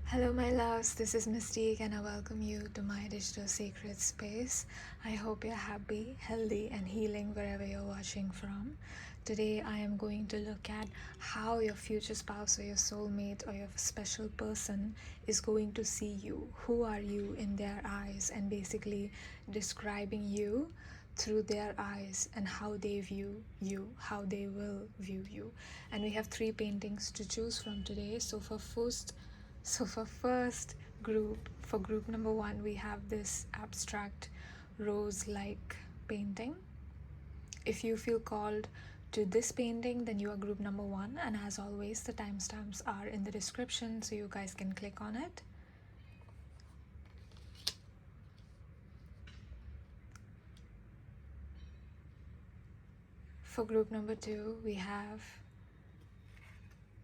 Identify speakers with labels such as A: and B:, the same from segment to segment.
A: Hello my loves, this is 𝒪𝒧𝒨 and I welcome you to my digital sacred space. I hope you're happy, healthy and healing wherever you're watching from. Today I am going to look at how your future spouse or your soulmate or your special person is going to see you. Who are you in their eyes, and basically describing you through their eyes and how they view you, how they will view you. And we have 3 paintings to choose from today. So for first group, for group number 1, we have this abstract rose-like painting. If you feel called to this painting, then you are group number 1, and as always the timestamps are in the description so you guys can click on it. For group number 2, we have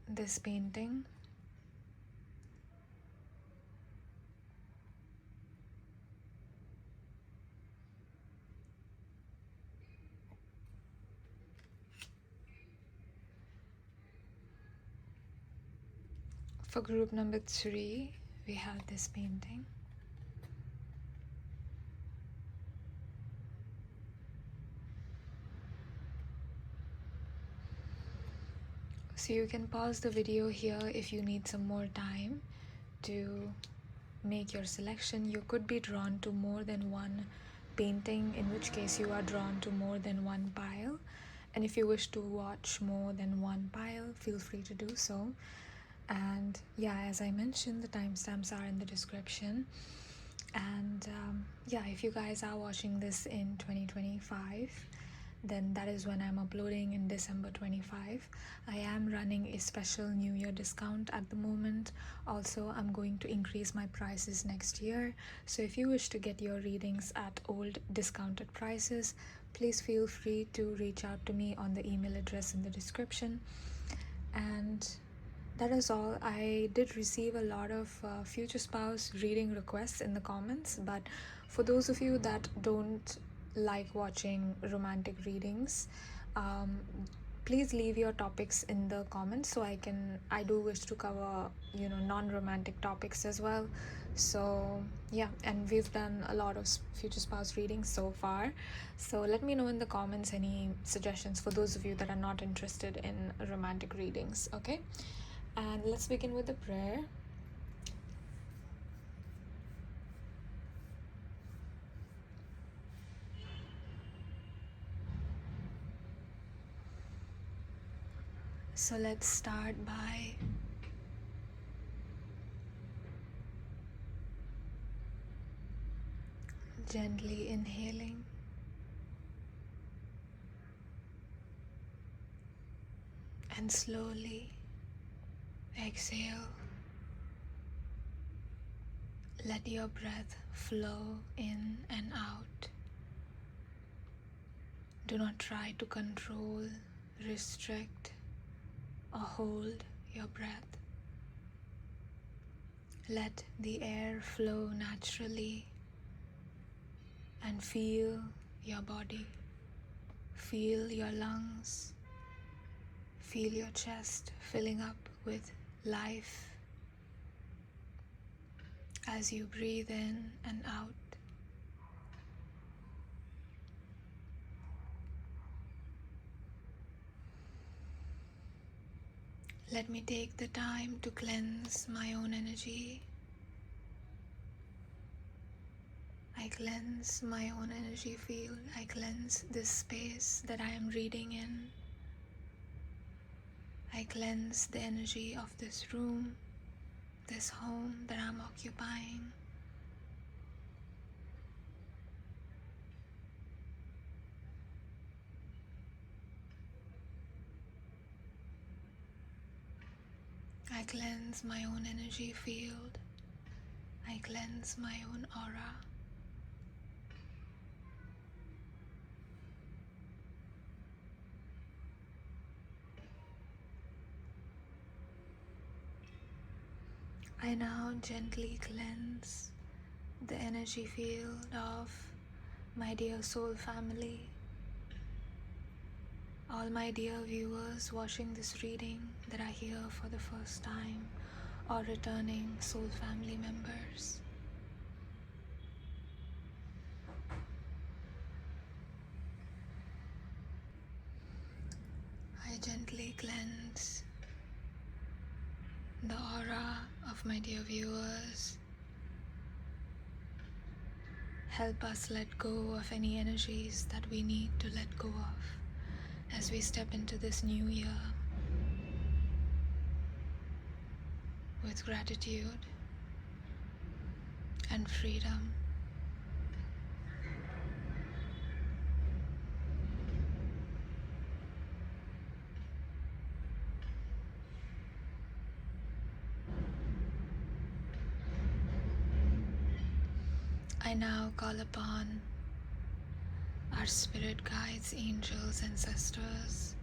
A: this painting. For group number 3, we have this painting. So you can pause the video here if you need some more time to make your selection. You could be drawn to more than one painting, in which case you are drawn to more than one pile. And if you wish to watch more than one pile, feel free to do so. And yeah, as I mentioned, the timestamps are in the description. And yeah, if you guys are watching this in 2025, then that is when I'm uploading in December 25. I am running a special New Year discount at the moment. Also, I'm going to increase my prices next year. So if you wish to get your readings at old discounted prices, please feel free to reach out to me on the email address in the description. And that is all. I did receive a lot of future spouse reading requests in the comments, but for those of you that don't like watching romantic readings, please leave your topics in the comments so I do wish to cover non-romantic topics as well. So yeah, and we've done a lot of future spouse readings so far, so let me know in the comments any suggestions for those of you that are not interested in romantic readings. Okay, and let's begin with the prayer. So let's start by gently inhaling and slowly exhale. Let your breath flow in and out. Do not try to control, restrict, or hold your breath. Let the air flow naturally and feel your body. Feel your lungs. Feel your chest filling up with life as you breathe in and out. Let me take the time to cleanse my own energy. I cleanse my own energy field. I cleanse this space that I am reading in. I cleanse the energy of this room, this home that I'm occupying. I cleanse my own energy field. I cleanse my own aura. I now gently cleanse the energy field of my dear soul family, all my dear viewers watching this reading that are here for the first time, or returning soul family members. I gently cleanse the aura of my dear viewers. Help us let go of any energies that we need to let go of as we step into this new year with gratitude and freedom. I now call upon our spirit guides, angels, ancestors,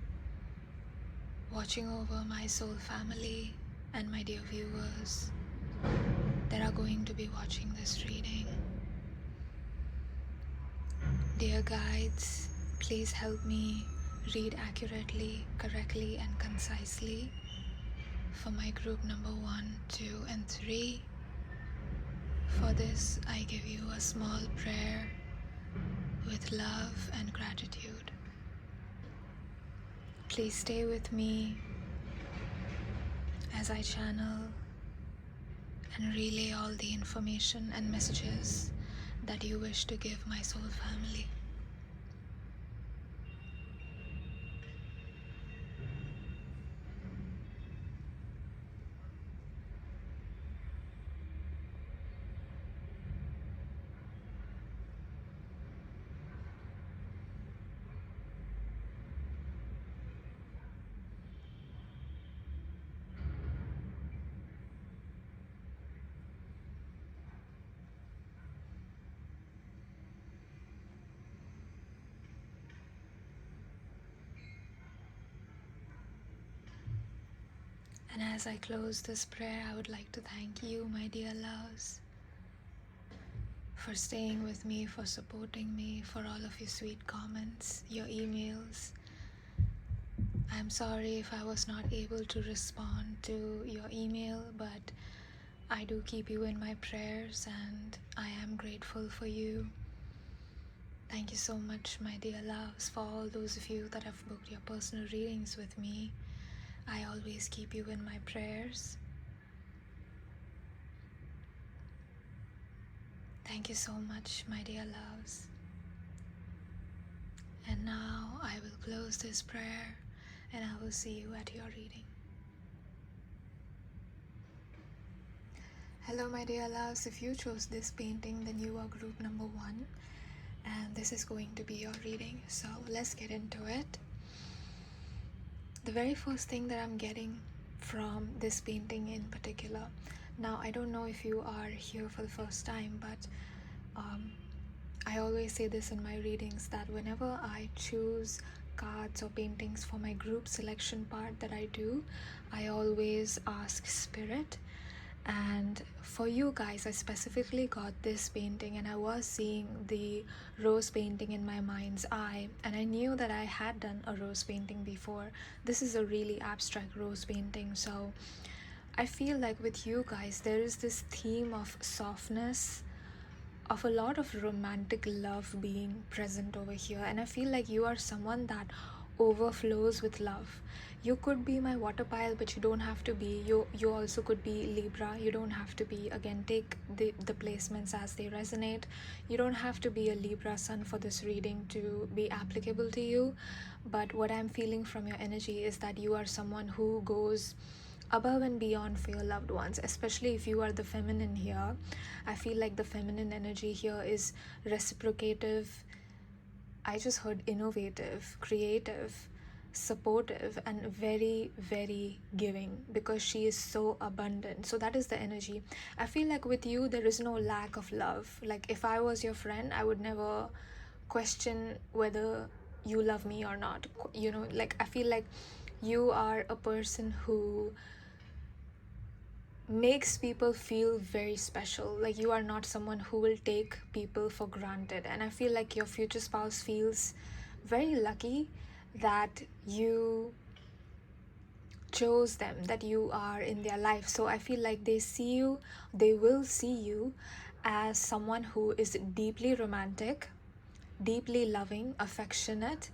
A: watching over my soul family and my dear viewers that are going to be watching this reading. Dear guides, please help me read accurately, correctly, and concisely for my group number 1, 2, and 3. For this, I give you a small prayer with love and gratitude. Please stay with me as I channel and relay all the information and messages that you wish to give my soul family. And as I close this prayer, I would like to thank you, my dear loves, for staying with me, for supporting me, for all of your sweet comments, your emails. I'm sorry if I was not able to respond to your email, but I do keep you in my prayers and I am grateful for you. Thank you so much, my dear loves, for all those of you that have booked your personal readings with me. I always keep you in my prayers. Thank you so much, my dear loves. And now I will close this prayer and I will see you at your reading. Hello, my dear loves. If you chose this painting, then you are group number 1 and this is going to be your reading. So let's get into it. The very first thing that I'm getting from this painting in particular, now I don't know if you are here for the first time, but I always say this in my readings, that whenever I choose cards or paintings for my group selection part that I do, I always ask spirit. And for you guys, I specifically got this painting and I was seeing the rose painting in my mind's eye, and I knew that I had done a rose painting before. This is a really abstract rose painting, so I feel like with you guys there is this theme of softness, of a lot of romantic love being present over here, and I feel like you are someone that overflows with love. You could be my water pile, but you don't have to be. You also could be Libra. You don't have to be. Again, take the placements as they resonate. You don't have to be a Libra sun for this reading to be applicable to you, but what I'm feeling from your energy is that you are someone who goes above and beyond for your loved ones, especially if you are the feminine here. I feel like the feminine energy here is reciprocative. I just heard innovative, creative, supportive, and very, very giving, because she is so abundant. So that is the energy. I feel like with you there is no lack of love. Like if I was your friend, I would never question whether you love me or not. You know, like I feel like you are a person who makes people feel very special. Like you are not someone who will take people for granted, and I feel like your future spouse feels very lucky that you chose them, that you are in their life. So I feel like they will see you as someone who is deeply romantic, deeply loving, affectionate.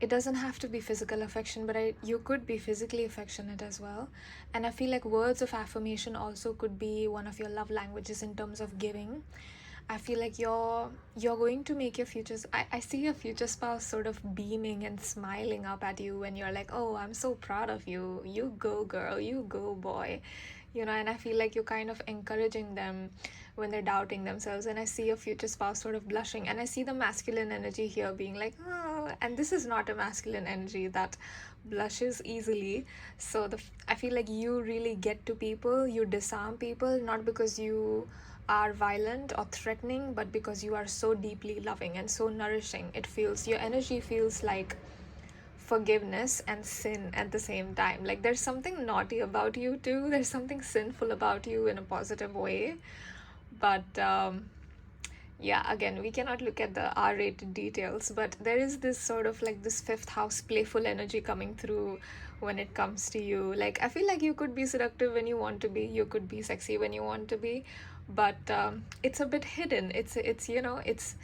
A: It doesn't have to be physical affection, but you could be physically affectionate as well. And I feel like words of affirmation also could be one of your love languages in terms of giving. I feel like you're going to make your futures. I see your future spouse sort of beaming and smiling up at you when you're like, oh, I'm so proud of you. You go, girl. You go, boy. You know, and I feel like you're kind of encouraging them when they're doubting themselves. And I see your future spouse sort of blushing. And I see the masculine energy here being like, oh, and this is not a masculine energy that blushes easily. So I feel like you really get to people. You disarm people, not because you are violent or threatening, but because you are so deeply loving and so nourishing. Your energy feels like forgiveness and sin at the same time. Like there's something naughty about you too. There's something sinful about you in a positive way. But yeah, again, we cannot look at the R-rated details, but there is this sort of like this fifth house playful energy coming through when it comes to you. Like I feel like you could be seductive when you want to be, you could be sexy when you want to be, but it's a bit hidden. It's you know, it's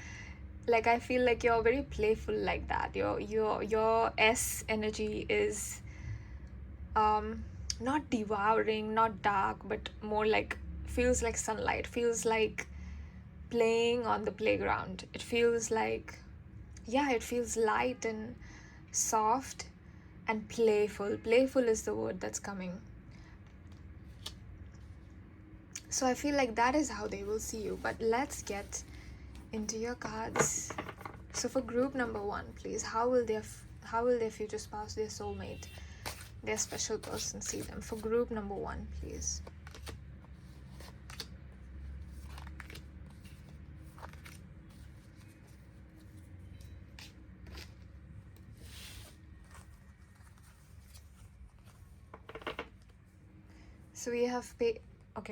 A: like I feel like you're very playful like that. Your S energy is not devouring, not dark, but more like feels like sunlight, feels like playing on the playground. It feels like, yeah, it feels light and soft and playful. Playful is the word that's coming. So I feel like that is how they will see you. But let's get into your cards. So for group number 1, please, how will their future spouse, their soulmate, their special person see them? For group number 1, please. So we have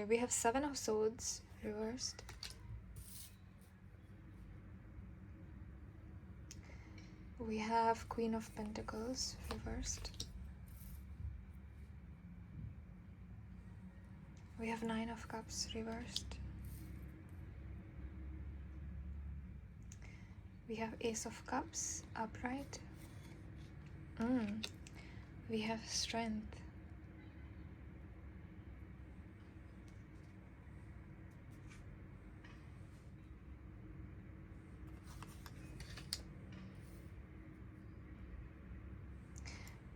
A: we have 7 of Swords reversed. We have Queen of Pentacles reversed. We have 9 of Cups reversed. We have Ace of Cups upright. We have Strength.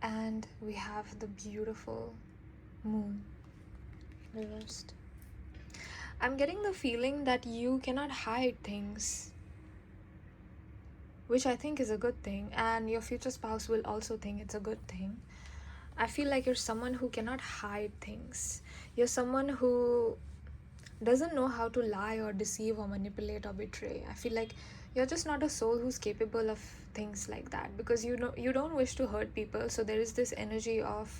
A: And we have the beautiful Moon reversed. I'm getting the feeling that you cannot hide things, which I think is a good thing, and your future spouse will also think it's a good thing. I feel like you're someone who cannot hide things. You're someone who doesn't know how to lie or deceive or manipulate or betray. I feel like you're just not a soul who's capable of things like that, because you don't wish to hurt people. So there is this energy of,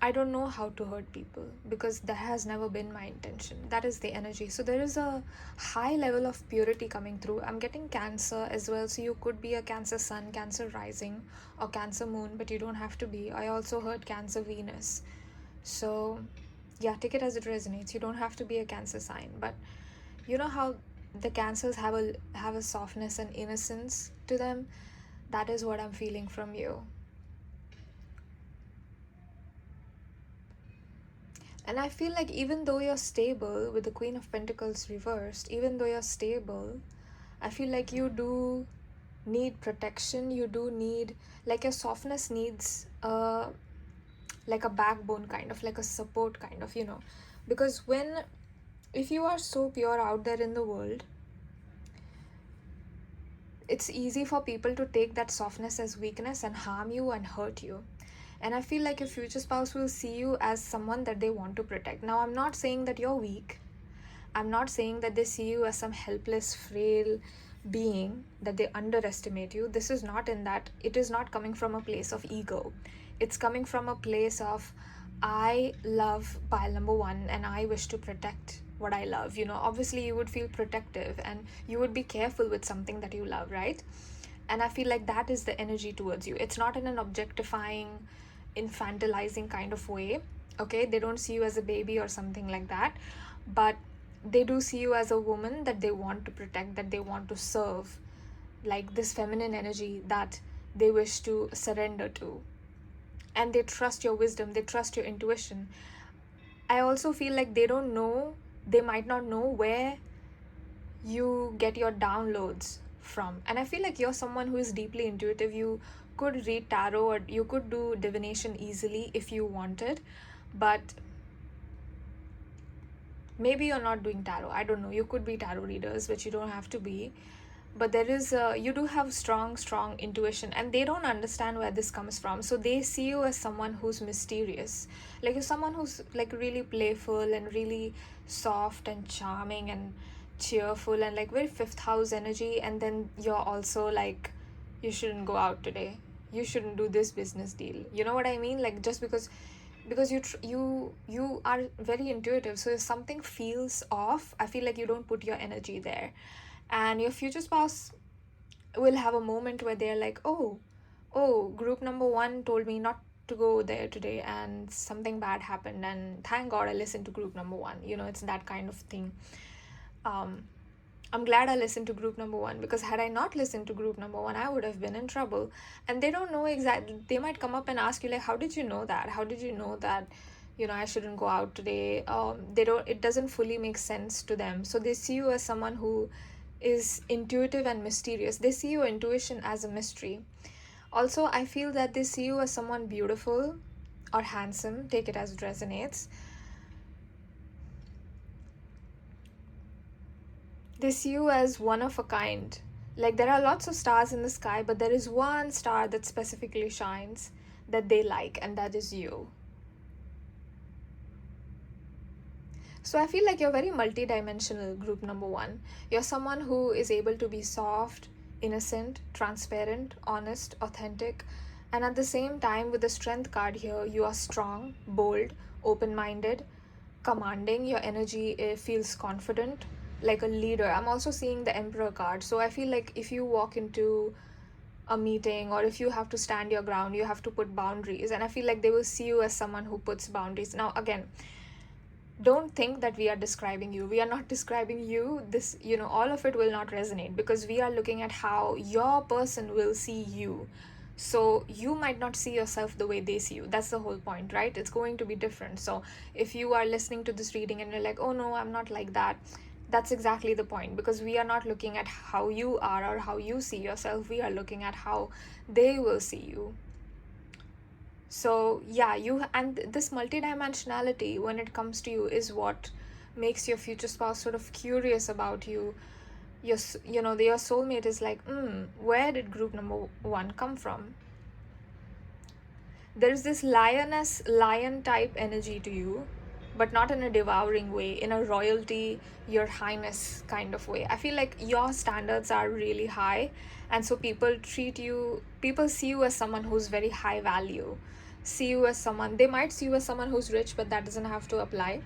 A: I don't know how to hurt people because that has never been my intention. That is the energy. So there is a high level of purity coming through. I'm getting Cancer as well. So you could be a Cancer Sun, Cancer Rising, or Cancer Moon, but you don't have to be. I also heard Cancer Venus. So yeah, take it as it resonates. You don't have to be a Cancer sign, but you know how the Cancers have a softness and innocence to them? That is what I'm feeling from you. And I feel like even though you're stable with the Queen of Pentacles reversed, even though you're stable, I feel like you do need protection. You do need, like, your softness needs like a backbone, kind of like a support, kind of, you know, because if you are so pure out there in the world, it's easy for people to take that softness as weakness and harm you and hurt you. And I feel like your future spouse will see you as someone that they want to protect. Now, I'm not saying that you're weak. I'm not saying that they see you as some helpless, frail being, that they underestimate you. This is not in that. It is not coming from a place of ego. It's coming from a place of, I love pile number 1 and I wish to protect what I love. You know, obviously you would feel protective and you would be careful with something that you love, right? And I feel like that is the energy towards you. It's not in an objectifying, infantilizing kind of way, okay? They don't see you as a baby or something like that, but they do see you as a woman that they want to protect, that they want to serve, like this feminine energy that they wish to surrender to. And they trust your wisdom, they trust your intuition. I also feel like they might not know where you get your downloads from. And I feel like you're someone who is deeply intuitive. You could read tarot, or you could do divination easily if you wanted, but maybe you're not doing tarot. I don't know. You could be tarot readers, but you don't have to be. But there is you do have strong intuition, and they don't understand where this comes from. So they see you as someone who's mysterious, like you're someone who's like really playful and really soft and charming and cheerful and like very fifth house energy. And then you're also like, you shouldn't go out today, you shouldn't do this business deal, you know what I mean? Like just because you are very intuitive, so if something feels off, I feel like you don't put your energy there. And your future spouse will have a moment where they're like, oh, group number 1 told me not to go there today, and something bad happened, and thank God I listened to group number 1. You know, it's that kind of thing. I'm glad I listened to group number 1, because had I not listened to group number 1, I would have been in trouble. And they don't know exactly. They might come up and ask you like, how did you know that? How did you know that, you know, I shouldn't go out today? It doesn't fully make sense to them. So they see you as someone who is intuitive and mysterious. They see your intuition as a mystery. Also, I feel that they see you as someone beautiful or handsome. Take it as it resonates. They see you as one of a kind. Like there are lots of stars in the sky, but there is one star that specifically shines that they like, and that is you. So I feel like you're very multi-dimensional, group number 1. You're someone who is able to be soft, innocent, transparent, honest, authentic, and at the same time, with the strength card here, you are strong, bold, open-minded, commanding. Your energy feels confident, like a leader. I'm also seeing the Emperor card. So I feel like if you walk into a meeting, or if you have to stand your ground, you have to put boundaries. And I feel like they will see you as someone who puts boundaries. Now, again, don't think that we are describing you. We are not describing you. This, you know, all of it will not resonate, because we are looking at how your person will see you. So you might not see yourself the way they see you. That's the whole point, right? It's going to be different. So if you are listening to this reading and you're like, oh no, I'm not like that, that's exactly the point, because we are not looking at how you are or how you see yourself. We are looking at how they will see you. So yeah, and this multidimensionality when it comes to you is what makes your future spouse sort of curious about you. Your soulmate is like, where did group number 1 come from? There's this lion type energy to you, but not in a devouring way, in a royalty, your highness kind of way. I feel like your standards are really high, and so people see you as someone who's very high value. They might see you as someone who's rich, but that doesn't have to apply.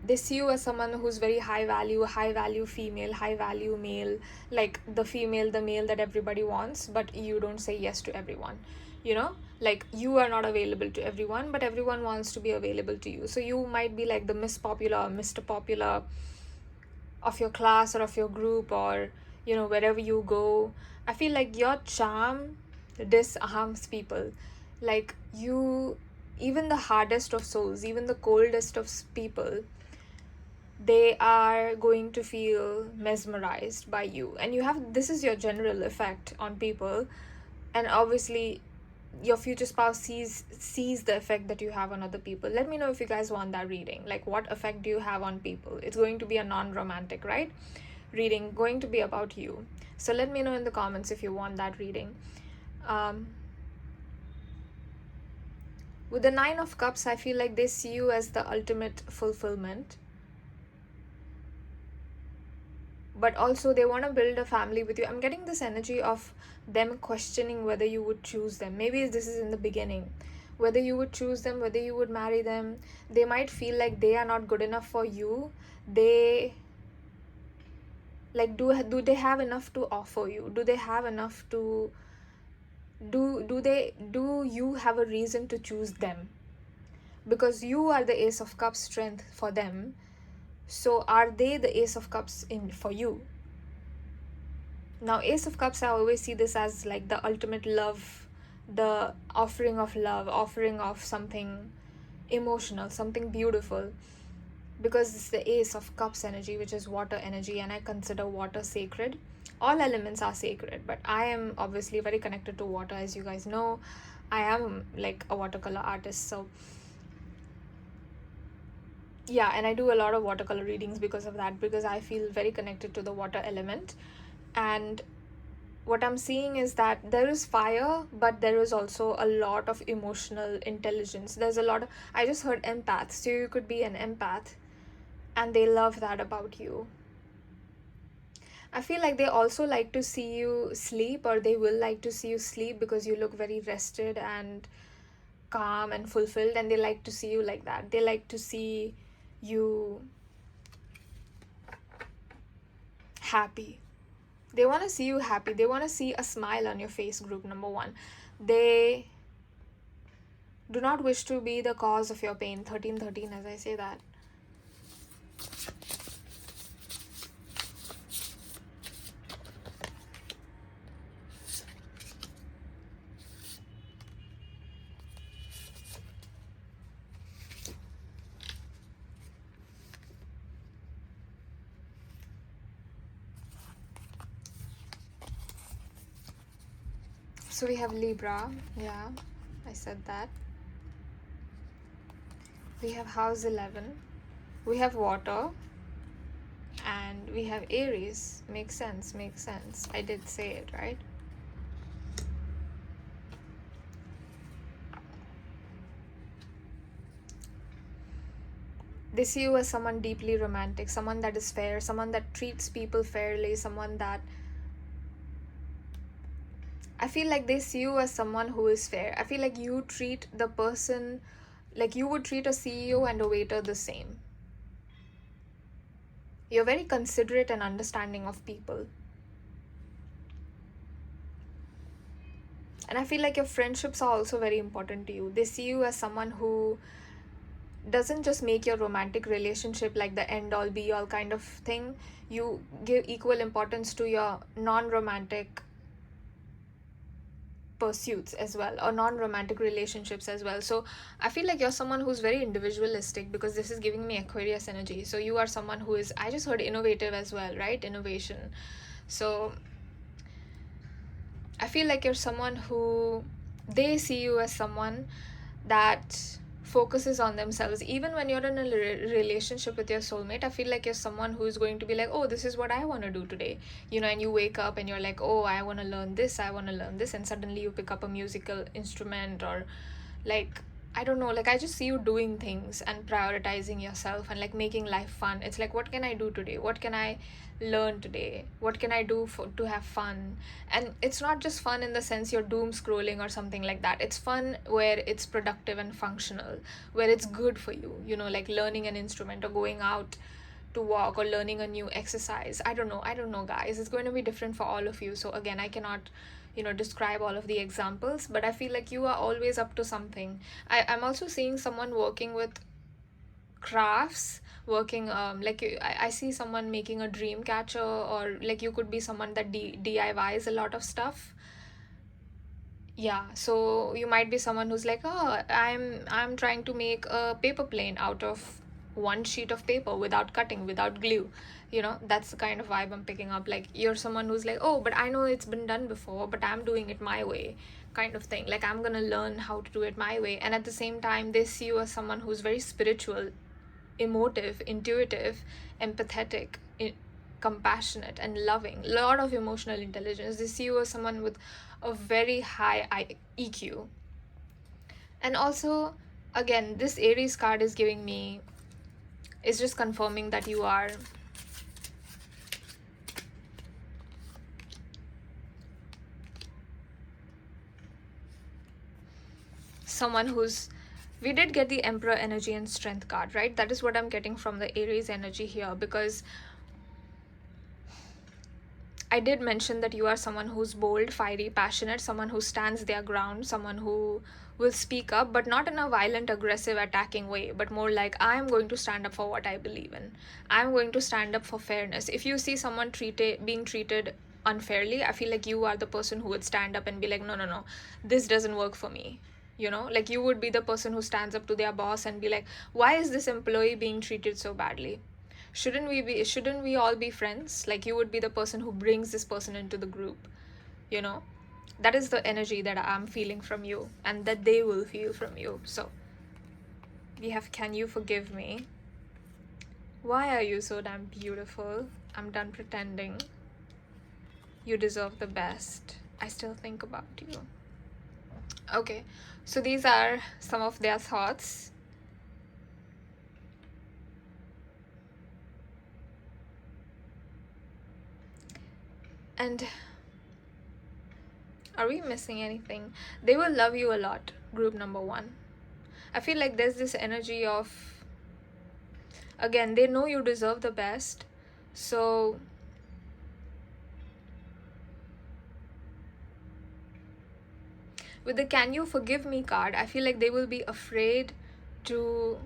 A: They see you as someone who's very high value female, high value male, like the male that everybody wants, but you don't say yes to everyone. You know, like you are not available to everyone, but everyone wants to be available to you. So you might be like the Miss Popular, Mr. Popular of your class or of your group, or you know, wherever you go. I feel like your charm disarms people. Like you, even the hardest of souls, even the coldest of people, they are going to feel mesmerized by you. And this is your general effect on people, and obviously your future spouse sees the effect that you have on other people. Let me know if you guys want that reading. Like, what effect do you have on people? It's going to be a non-romantic, right, reading, going to be about you. So let me know in the comments if you want that reading. With the 9 of Cups, I feel like they see you as the ultimate fulfillment, but also they want to build a family with you. I'm getting this energy of them questioning whether you would choose them. Maybe this is in the beginning, whether you would choose them, whether you would marry them. They might feel like they are not good enough for you. They Like, do they have enough to offer you? Do they have enough to do you have a reason to choose them? Because you are the Ace of Cups strength for them, so are they the Ace of Cups in for you? Now, Ace of Cups, I always see this as like the ultimate love, the offering of love, offering of something emotional, something beautiful, because it's the Ace of Cups energy, which is water energy, and I consider water sacred. All elements are sacred, but I am obviously very connected to water, as you guys know. I am like a watercolor artist, so yeah, and I do a lot of watercolor readings because of that, because I feel very connected to the water element. And what I'm seeing is that there is fire, but there is also a lot of emotional intelligence. There's a lot of, I just heard empath, so you could be an empath, and they love that about you. I feel like they also like to see you sleep, or they will like to see you sleep, because you look very rested and calm and fulfilled, and they like to see you like that. They like to see you happy. They want to see you happy. They want to see a smile on your face, group number one. They do not wish to be the cause of your pain. 1313, as I say that. So we have Libra. Yeah, I said that. We have house 11. We have water. And we have Aries. Makes sense, makes sense. I did say it, right? They see you as someone deeply romantic, someone that is fair, someone that treats people fairly, someone that, I feel like they see you as someone who is fair. I feel like you treat the person like you would treat a CEO and a waiter the same. You're very considerate and understanding of people. And I feel like your friendships are also very important to you. They see you as someone who doesn't just make your romantic relationship like the end all be all kind of thing. You give equal importance to your non-romantic pursuits as well, or non-romantic relationships as well. So I feel like you're someone who's very individualistic, because this is giving me Aquarius energy. So you are someone who is, I just heard innovative as well, right? Innovation. So I feel like you're someone who, they see you as someone that focuses on themselves. Even when you're in a relationship with your soulmate, I feel like you're someone who is going to be like, oh, this is what I want to do today, and you wake up and you're like, oh, I want to learn this, I want to learn this, and suddenly you pick up a musical instrument, or like, I don't know, like, I just see you doing things and prioritizing yourself and like making life fun. It's like, what can I do today? What can I learn today? What can I do to have fun? And it's not just fun in the sense you're doom scrolling or something like that. It's fun where it's productive and functional, where it's good for you, like learning an instrument or going out to walk or learning a new exercise. I don't know, guys. It's going to be different for all of you. So again, I cannot describe all of the examples, but I feel like you are always up to something. I'm also seeing someone working with crafts, working like I see someone making a dream catcher, or like you could be someone that DIYs a lot of stuff. Yeah, so you might be someone who's like, oh, I'm trying to make a paper plane out of one sheet of paper without cutting, without glue. That's the kind of vibe I'm picking up. Like, you're someone who's like, oh, but I know it's been done before, but I'm doing it my way, kind of thing. Like, I'm gonna learn how to do it my way. And at the same time, they see you as someone who's very spiritual, emotive, intuitive, empathetic, compassionate, and loving. A lot of emotional intelligence. They see you as someone with a very high EQ. And also, again, this Aries card is giving me, is just confirming that you are someone who's, we did get the Emperor energy and Strength card, right? That is what I'm getting from the Aries energy here, because I did mention that you are someone who's bold, fiery, passionate, someone who stands their ground, someone who will speak up, but not in a violent, aggressive, attacking way, but more like, I'm going to stand up for what I believe in. I'm going to stand up for fairness. If you see someone being treated unfairly, I feel like you are the person who would stand up and be like, no, no, no, this doesn't work for me. Like you would be the person who stands up to their boss and be like, why is this employee being treated so badly? Shouldn't we all be friends? Like, you would be the person who brings this person into the group. you know that is the energy that I'm feeling from you, and that they will feel from you. So we have, can you forgive me? Why are you so damn beautiful? I'm done pretending. You deserve the best. I still think about you. Okay, so these are some of their thoughts. And are we missing anything? They will love you a lot, group number 1. I feel like there's this energy of, again, they know you deserve the best. So with the can you forgive me card, I feel like they will be afraid to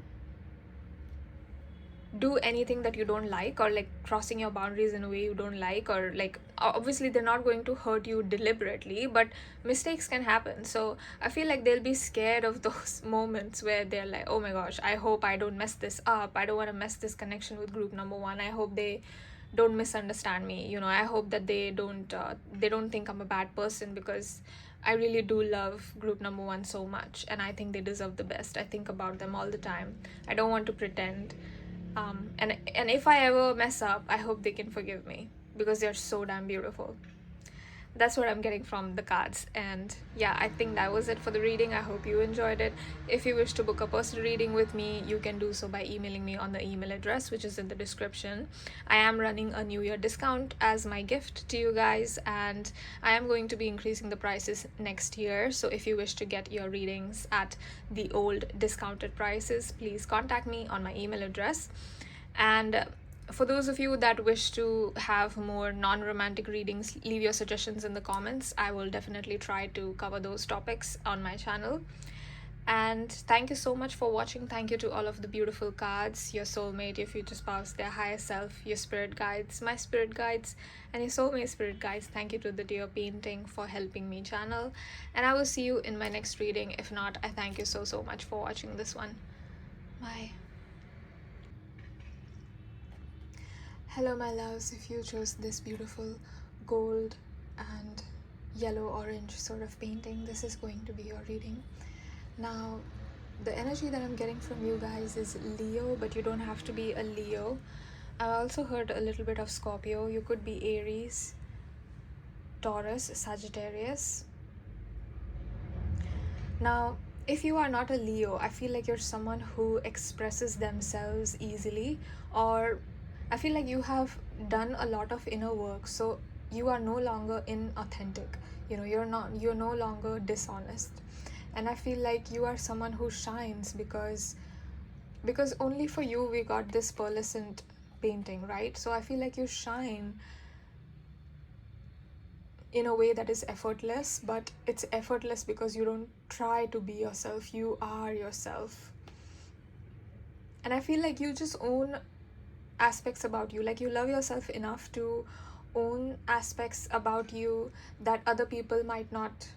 A: do anything that you don't like, or like crossing your boundaries in a way you don't like, or like, obviously they're not going to hurt you deliberately, but mistakes can happen. So I feel like they'll be scared of those moments where they're like, oh my gosh, I hope I don't mess this up. I don't want to mess this connection with group number 1. I hope they don't misunderstand me. I hope that they don't think I'm a bad person, because I really do love group number 1 so much, and I think they deserve the best. I think about them all the time. I don't want to pretend. And if I ever mess up, I hope they can forgive me, because they're so damn beautiful. That's what I'm getting from the cards. And yeah, I think that was it for the reading. I hope you enjoyed it. If you wish to book a personal reading with me, you can do so by emailing me on the email address, which is in the description. I am running a New Year discount as my gift to you guys, and I am going to be increasing the prices next year. So if you wish to get your readings at the old discounted prices, please contact me on my email address. And for those of you that wish to have more non-romantic readings, leave your suggestions in the comments. I will definitely try to cover those topics on my channel. And thank you so much for watching. Thank you to all of the beautiful cards, your soulmate, your future spouse, their higher self, your spirit guides, my spirit guides, and your soulmate spirit guides. Thank you to the dear painting for helping me channel. And I will see you in my next reading. If not, I thank you so much for watching this one. Bye. Hello my loves, if you chose this beautiful gold and yellow-orange sort of painting, this is going to be your reading. Now, the energy that I'm getting from you guys is Leo, but you don't have to be a Leo. I also heard a little bit of Scorpio. You could be Aries, Taurus, Sagittarius. Now, if you are not a Leo, I feel like you're someone who expresses themselves easily, or I feel like you have done a lot of inner work, so you are no longer inauthentic. You're no longer dishonest. And I feel like you are someone who shines because only for you we got this pearlescent painting, right? So I feel like you shine in a way that is effortless, but it's effortless because you don't try to be yourself. You are yourself. And I feel like you just own aspects about you. Like, you love yourself enough to own aspects about you that other people might not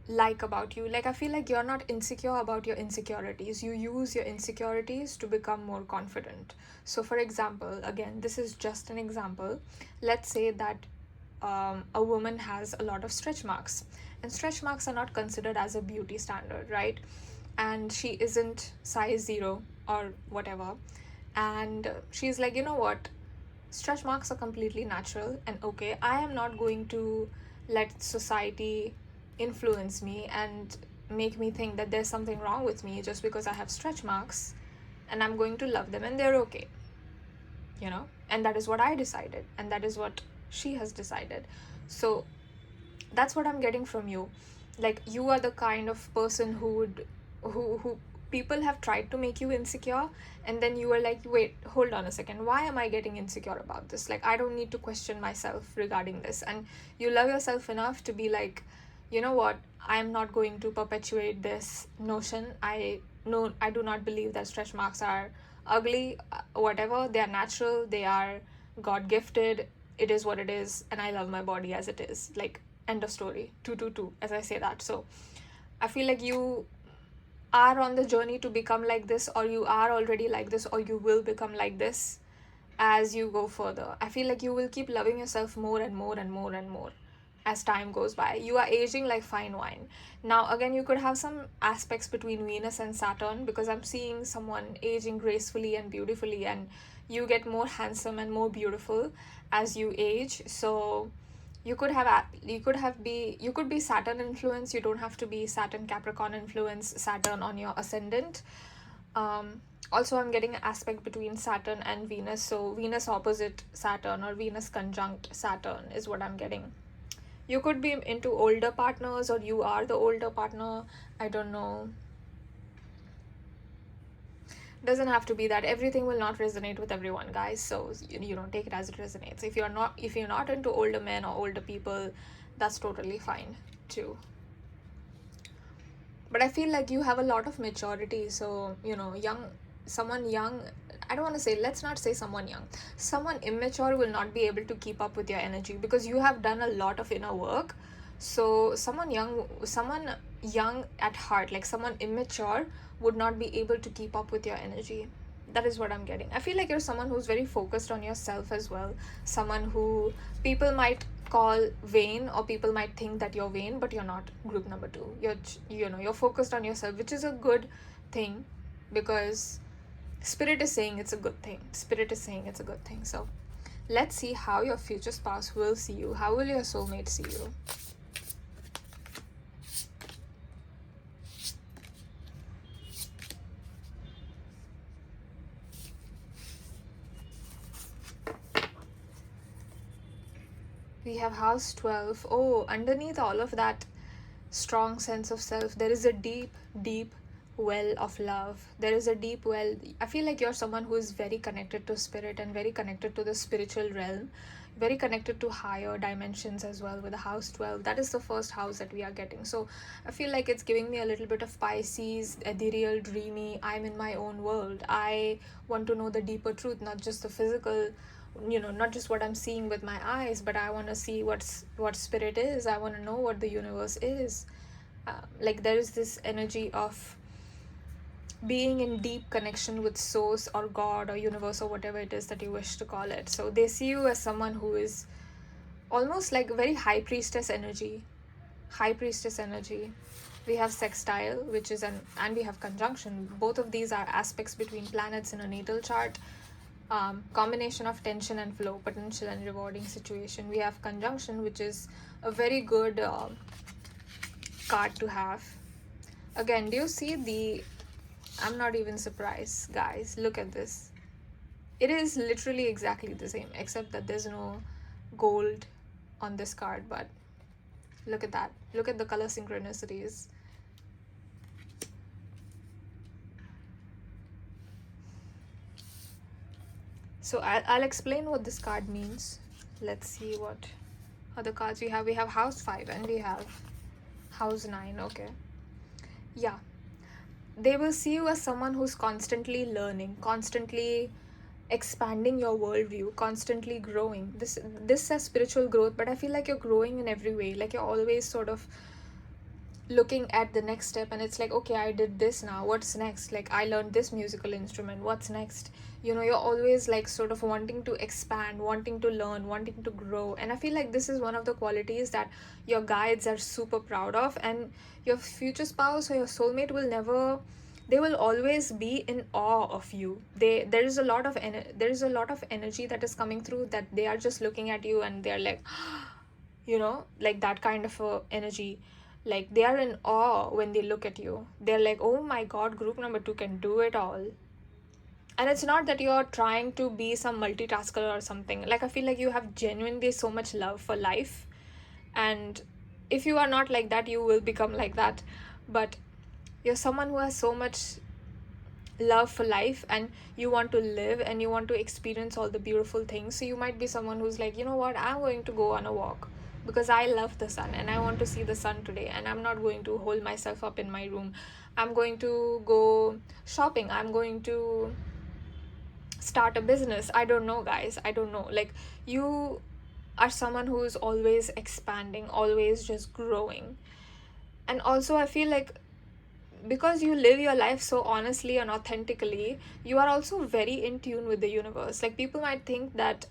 A: like about you. Like, I feel like you're not insecure about your insecurities. You use your insecurities to become more confident. So for example, again, this is just an example. Let's say that a woman has a lot of stretch marks, and stretch marks are not considered as a beauty standard, right? And she isn't size 0 or whatever, and she's like, you know what, stretch marks are completely natural and okay. I am not going to let society influence me and make me think that there's something wrong with me just because I have stretch marks, and I'm going to love them and they're okay. And that is what I decided, and that is what she has decided. So that's what I'm getting from you. Like, you are the kind of person who people have tried to make you insecure, and then you were like, wait, hold on a second, why am I getting insecure about this? Like, I don't need to question myself regarding this. And you love yourself enough to be like, you know what, I am not going to perpetuate this notion. I do not believe that stretch marks are ugly. Whatever, they are natural, they are God gifted, it is what it is, and I love my body as it is. Like, end of story. 222, as I say that. So I feel like you are on the journey to become like this, or you are already like this, or you will become like this as you go further. I feel like you will keep loving yourself more and more and more and more as time goes by. You are aging like fine wine. Now again, you could have some aspects between Venus and Saturn, because I'm seeing someone aging gracefully and beautifully, and you get more handsome and more beautiful as you age. So you could be Saturn influence. You don't have to be Saturn Capricorn influence, Saturn on your ascendant. Also, I'm getting an aspect between Saturn and Venus, so Venus opposite Saturn or Venus conjunct Saturn is what I'm getting. You could be into older partners, or you are the older partner. I don't know. Doesn't have to be that. Everything will not resonate with everyone, guys, so you know, take it as it resonates. If you're not into older men or older people, that's totally fine too. But I feel like you have a lot of maturity, so you know, someone young, I don't want to say, let's not say someone young, someone immature will not be able to keep up with your energy, because you have done a lot of inner work. So someone young at heart, like someone immature, would not be able to keep up with your energy. That is what I'm getting. I feel like you're someone who's very focused on yourself as well, someone who people might call vain, or people might think that you're vain, but you're not. Group number 2, you're focused on yourself, which is a good thing, because spirit is saying it's a good thing. So let's see how your future spouse will see you. How will your soulmate see you? We have house 12. Oh, underneath all of that strong sense of self, there is a deep well of love. There is a deep well. I feel like you're someone who is very connected to spirit and very connected to the spiritual realm, very connected to higher dimensions as well, with the house 12. That is the first house that we are getting. So I feel like it's giving me a little bit of Pisces, ethereal, dreamy. I'm in my own world. I want to know the deeper truth, not just the physical, not just what I'm seeing with my eyes, but I want to see what spirit is. I want to know what the universe is. Like, there is this energy of being in deep connection with source or God or universe or whatever it is that you wish to call it. So they see you as someone who is almost like very high priestess energy. We have sextile, which is and we have conjunction. Both of these are aspects between planets in a natal chart. Combination of tension and flow, potential and rewarding situation. We have conjunction, which is a very good card to have. Again, do you see I'm not even surprised, guys. Look at this. It is literally exactly the same, except that there's no gold on this card, but look at that. Look at the color synchronicities. So I'll explain what this card means. Let's see what other cards we have. We have house 5 and we have house 9. Okay. Yeah. They will see you as someone who's constantly learning, constantly expanding your worldview, constantly growing. This says spiritual growth, but I feel like you're growing in every way. Like, you're always sort of looking at the next step, and it's like, okay, I did this, now what's next? Like, I learned this musical instrument, what's next? You're always like sort of wanting to expand, wanting to learn, wanting to grow. And I feel like this is one of the qualities that your guides are super proud of, and your future spouse or your soulmate they will always be in awe of you. There is a lot of energy that is coming through, that they are just looking at you and they're like, like that kind of energy. Like, they are in awe when they look at you. They're like, oh my god, group number 2 can do it all. And it's not that you're trying to be some multitasker or something. Like, I feel like you have genuinely so much love for life, and if you are not like that, you will become like that. But you're someone who has so much love for life, and you want to live and you want to experience all the beautiful things. So you might be someone who's like, you know what, I'm going to go on a walk because I love the sun and I want to see the sun today, and I'm not going to hold myself up in my room. I'm going to go shopping. I'm going to start a business. I don't know, guys. I don't know. Like, you are someone who is always expanding, always just growing. And also, I feel like because you live your life so honestly and authentically, you are also very in tune with the universe. Like, people might think that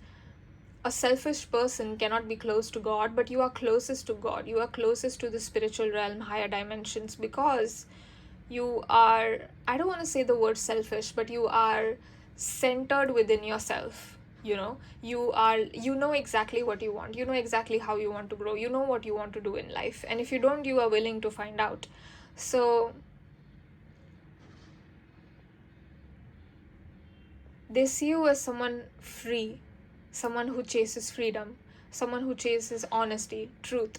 A: a selfish person cannot be close to God, but you are closest to God. You are closest to the spiritual realm, higher dimensions, because you are, I don't want to say the word selfish, but you are centered within yourself. You know exactly what you want. You know exactly how you want to grow. You know what you want to do in life. And if you don't, you are willing to find out. So they see you as someone free, someone who chases freedom, someone who chases honesty, truth.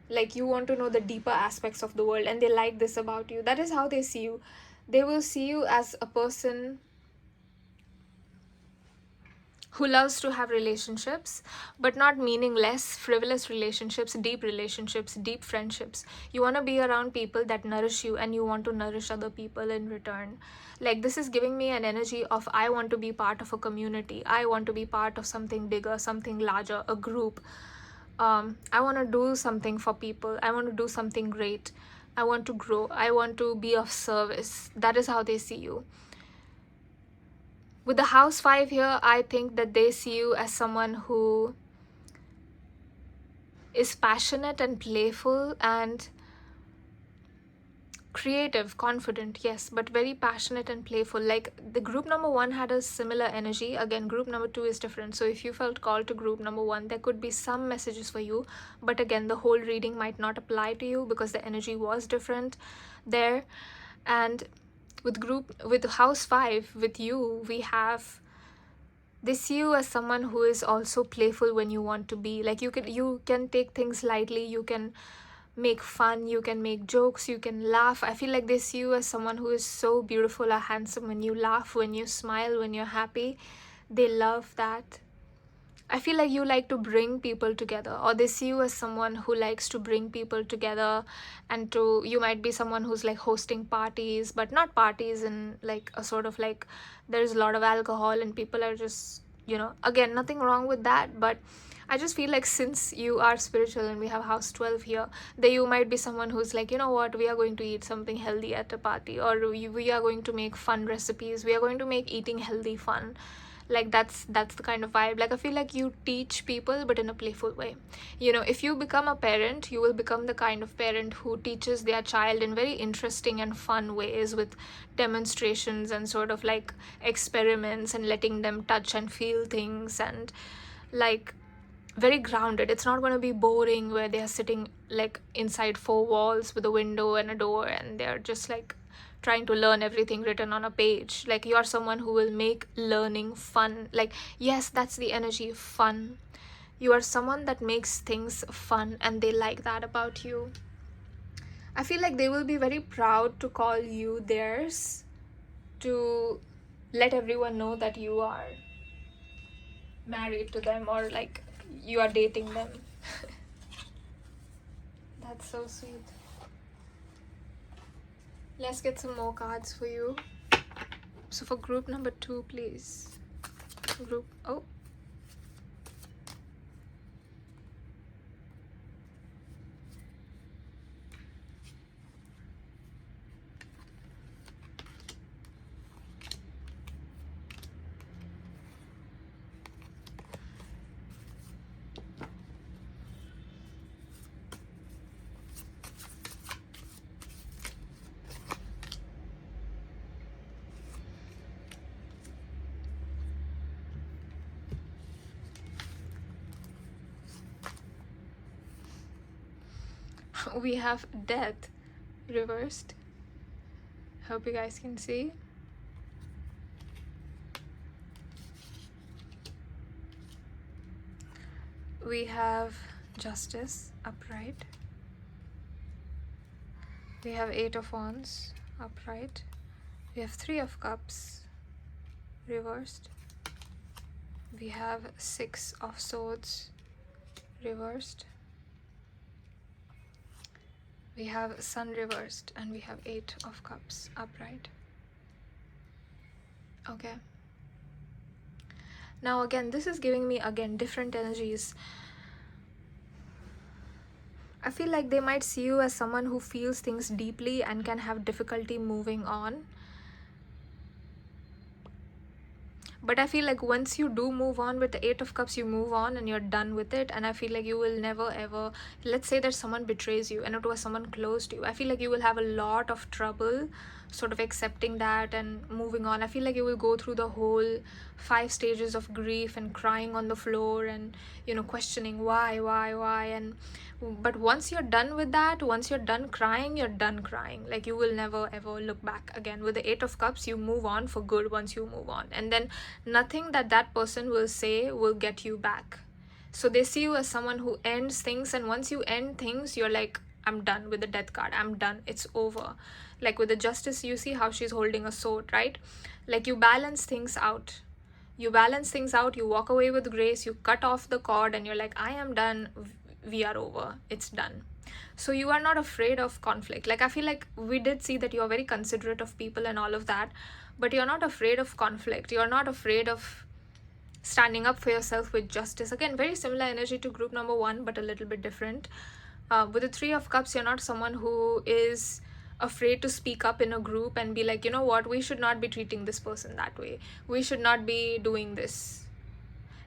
A: Like, you want to know the deeper aspects of the world, and they like this about you. That is how they see you. They will see you as a person who loves to have relationships, but not meaningless, frivolous relationships, deep friendships. You want to be around people that nourish you, and you want to nourish other people in return. Like, this is giving me an energy of, I want to be part of a community. I want to be part of something bigger, something larger, a group. I want to do something for people. I want to do something great. I want to grow. I want to be of service. That is how they see you. With the house 5 here, I think that they see you as someone who is passionate and playful and creative, confident, yes, but very passionate and playful. Like, the group number 1 had a similar energy. Again, group number 2 is different. So if you felt called to group number 1, there could be some messages for you. But again, the whole reading might not apply to you because the energy was different there. And with house 5, with you, we have, they see you as someone who is also playful when you want to be. Like, you can take things lightly, you can make fun, you can make jokes, you can laugh. I feel like they see you as someone who is so beautiful or handsome when you laugh, when you smile, when you're happy. They love that. I feel like you like to bring people together, or they see you as someone who likes to bring people together. And you might be someone who's like hosting parties, but not parties in like a sort of like there's a lot of alcohol and people are just, again, nothing wrong with that, but I just feel like since you are spiritual and we have house 12 here, that you might be someone who's like, you know what, we are going to eat something healthy at a party, or we are going to make fun recipes, we are going to make eating healthy fun. Like, that's the kind of vibe. Like, I feel like you teach people, but in a playful way. If you become a parent, you will become the kind of parent who teaches their child in very interesting and fun ways, with demonstrations and sort of like experiments, and letting them touch and feel things, and like very grounded. It's not going to be boring where they are sitting like inside 4 walls with a window and a door, and they're just like trying to learn everything written on a page. Like, you are someone who will make learning fun. Like, yes, that's the energy, fun. You are someone that makes things fun, and they like that about you. I feel like they will be very proud to call you theirs, to let everyone know that you are married to them, or like you are dating them. That's so sweet. Let's get some more cards for you. So for group number 2, please. Oh. We have death reversed. Hope you guys can see. We have justice upright. We have 8 of wands upright. We have 3 of Cups reversed. We have 6 of Swords reversed. We have Sun reversed, and we have 8 of Cups upright. Okay. Now again, this is giving me again different energies. I feel like they might see you as someone who feels things deeply and can have difficulty moving on. But I feel like once you do move on with the 8 of Cups, you move on and you're done with it. And I feel like you will never ever, let's say that someone betrays you and it was someone close to you. I feel like you will have a lot of trouble sort of accepting that and moving on. I feel like you will go through the whole 5 stages of grief and crying on the floor and, you know, questioning why. And but once you're done with that, once you're done crying, you're done crying. Like you will never ever look back again. With the 8 of Cups, you move on for good once you move on, and then nothing that that person will say will get you back. So they see you as someone who ends things, and once you end things, you're like, I'm done. With the Death card, I'm done, it's over. Like with the Justice, you see how she's holding a sword, right? Like you balance things out. You walk away with grace, you cut off the cord, and you're like, I am done, we are over, it's done. So you are not afraid of conflict. Like I feel like we did see that you're very considerate of people and all of that, but you're not afraid of conflict. You're not afraid of standing up for yourself with justice. Again, very similar energy to group number 1, but a little bit different. With the 3 of Cups, you're not someone who is afraid to speak up in a group and be like, you know what, we should not be treating this person that way, we should not be doing this.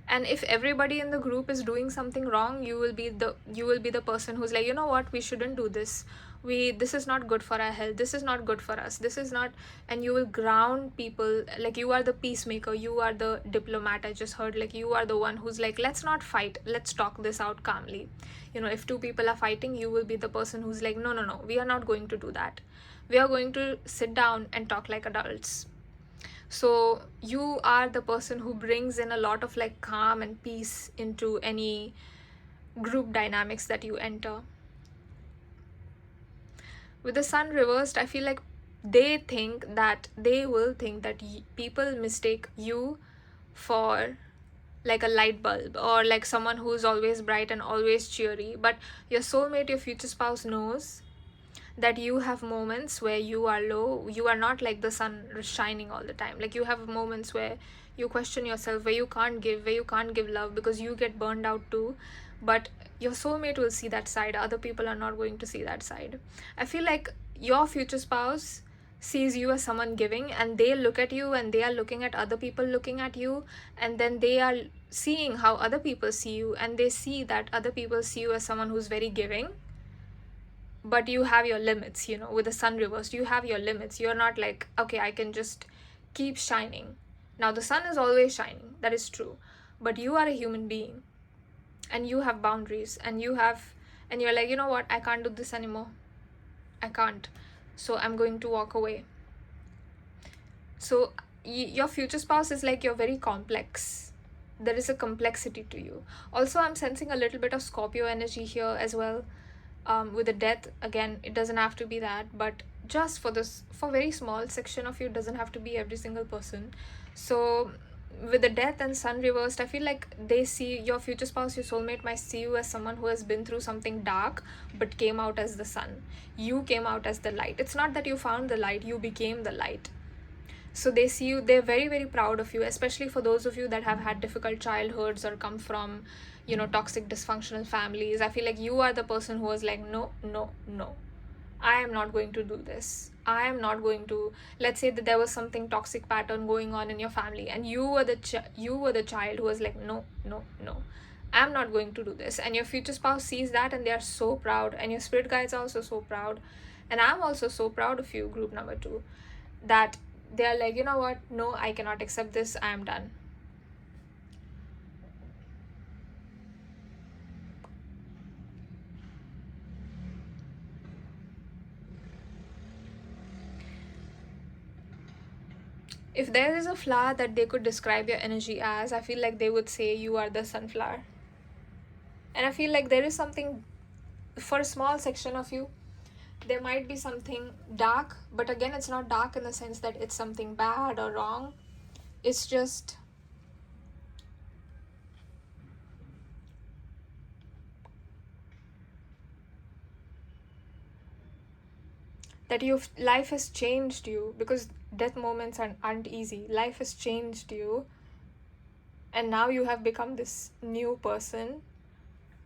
A: And if everybody in the group is doing something wrong, you will be the person who's like, you know what, we shouldn't do this, this is not good for our health, this is not good for us, this is not. And you will ground people. Like you are the peacemaker, you are the diplomat. I just heard, like you are the one who's like, let's not fight, let's talk this out calmly. You know, if 2 people are fighting, you will be the person who's like, no, we are not going to do that, we are going to sit down and talk like adults. So you are the person who brings in a lot of like calm and peace into any group dynamics that you enter. With the Sun reversed, I feel like they will think that people mistake you for like a light bulb or like someone who's always bright and always cheery. But your soulmate, your future spouse, knows that you have moments where you are low. You are not like the sun shining all the time. Like you have moments where you question yourself, where you can't give love because you get burned out too. But your soulmate will see that side. Other people are not going to see that side. I feel like your future spouse sees you as someone giving, and they look at you and they are looking at other people looking at you, and then they are seeing how other people see you, and they see that other people see you as someone who's very giving. But you have your limits, you know. With the Sun reversed, you have your limits. You're not like, okay, I can just keep shining. Now the sun is always shining, that is true, but you are a human being and you have boundaries, and you're like, you know what, I can't do this anymore, I can't, so I'm going to walk away. So your future spouse is like, you're very complex. There is a complexity to you. Also, I'm sensing a little bit of Scorpio energy here as well. With the Death, again, it doesn't have to be that, but just for very small section of you, it doesn't have to be every single person. So with the Death and Sun reversed, I feel like they see your future spouse, your soulmate might see you as someone who has been through something dark but came out as the sun. You came out as the light. It's not that you found the light, you became the light. So they see you, they're very, very proud of you, especially for those of you that have had difficult childhoods or come from, you know, toxic, dysfunctional families. I feel like you are the person who was like, no, I am not going to do this. I am not going to. Let's say that there was something toxic pattern going on in your family, and you were the child who was like, no, I'm not going to do this. And your future spouse sees that and they are so proud, and your spirit guides are also so proud, and I'm also so proud of you, group number 2, that they are like, you know what, no, I cannot accept this, I am done. If there is a flower that they could describe your energy as, I feel like they would say you are the sunflower. And I feel like there is something, for a small section of you, there might be something dark, but again, it's not dark in the sense that it's something bad or wrong. It's just that life has changed you, because death moments aren't easy. Life has changed you, and now you have become this new person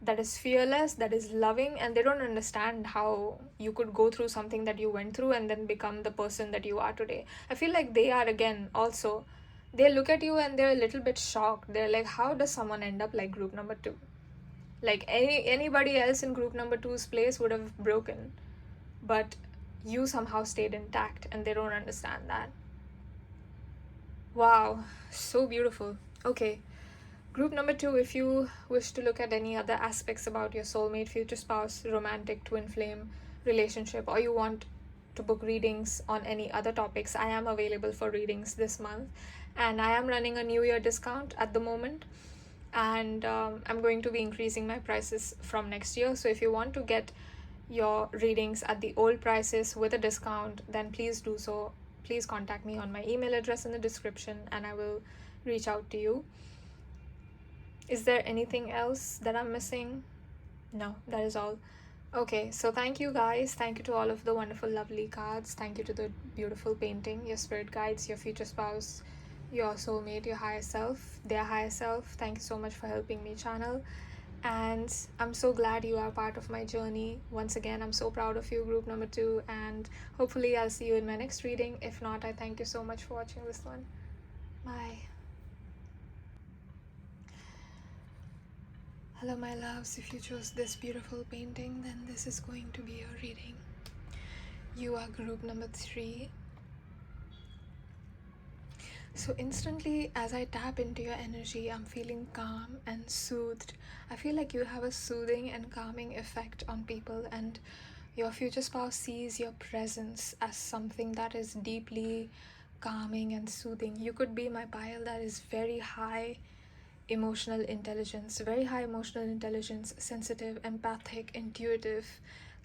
A: that is fearless, that is loving, and they don't understand how you could go through something that you went through and then become the person that you are today. I feel like they are, again, also, they look at you and they're a little bit shocked. They're like, how does someone end up like group number 2? Like anybody else in group number 2's place would have broken, but you somehow stayed intact, and they don't understand that. Wow, so beautiful. Okay, group number 2, if you wish to look at any other aspects about your soulmate, future spouse, romantic, twin flame relationship, or you want to book readings on any other topics, I am available for readings this month, and I am running a New Year discount at the moment, and I'm going to be increasing my prices from next year. So if you want to get your readings at the old prices with a discount, then please do so. Please contact me on my email address in the description, and I will reach out to you. Is there anything else that I'm missing? No, that is all. Okay, so thank you guys. Thank you to all of the wonderful, lovely cards. Thank you to the beautiful painting, your spirit guides, your future spouse, your soulmate, your higher self, their higher self. Thank you so much for helping me channel. And I'm so glad you are part of my journey. Once again, I'm so proud of you, group number 2, and hopefully I'll see you in my next reading. If not, I thank you so much for watching this one. Bye. Hello, my loves. If you chose this beautiful painting, then this is going to be your reading. You are group number 3. So instantly, as I tap into your energy, I'm feeling calm and soothed. I feel like you have a soothing and calming effect on people, and your future spouse sees your presence as something that is deeply calming and soothing. You could be my pile that is very high emotional intelligence, sensitive, empathic, intuitive,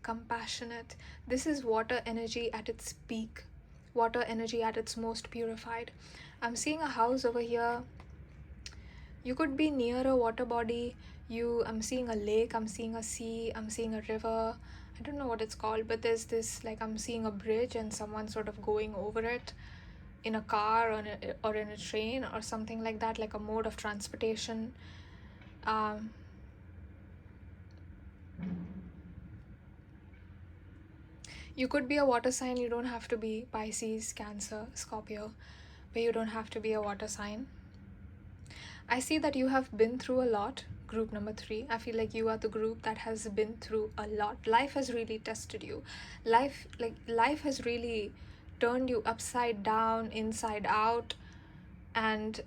A: compassionate. This is water energy at its peak, water energy at its most purified. I'm seeing a house over here. You could be near a water body. I'm seeing a lake, I'm seeing a sea, I'm seeing a river. I don't know what it's called, but there's this, like, I'm seeing a bridge and someone sort of going over it in a car or in a train or something like that, like a mode of transportation. You could be a water sign. You don't have to be Pisces, Cancer, Scorpio, but you don't have to be a water sign. I see that you have been through a lot, group number 3. I feel like you are the group that has been through a lot. Life has really tested you. Life has really turned you upside down, inside out, and